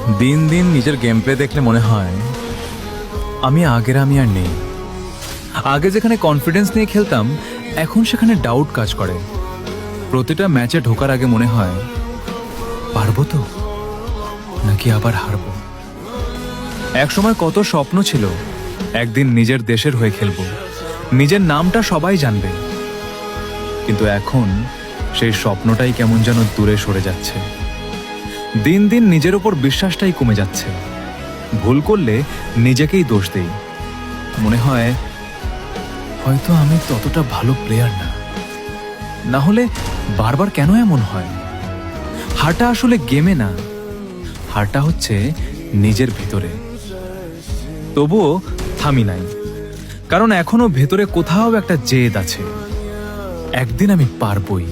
দিন দিন নিজের গেম প্লে দেখলে মনে হয় আমি আর নেই। আগে যেখানে কনফিডেন্স নিয়ে খেলতাম, এখন সেখানে ডাউট কাজ করে। প্রতিটা ম্যাচে ঢোকার আগে মনে হয় পারবো তো, নাকি আবার হারবো। একসময় কত স্বপ্ন ছিল, একদিন নিজের দেশের হয়ে খেলবো, নিজের নামটা সবাই জানবে। কিন্তু এখন সেই স্বপ্নটাই কেমন যেন দূরে সরে যাচ্ছে। দিন দিন নিজের ওপর বিশ্বাসটাই কমে যাচ্ছে। ভুল করলে নিজেকেই দোষ দেই। মনে হয় হয়তো আমি ততটা ভালো প্লেয়ার না। না হলে বারবার কেন এমন হয়? হারটা আসলে গেমে না, হারটা হচ্ছে নিজের ভিতরে। তবুও থামি নাই, কারণ এখনো ভেতরে কোথাও একটা জেদ আছে। একদিন আমি পারবই।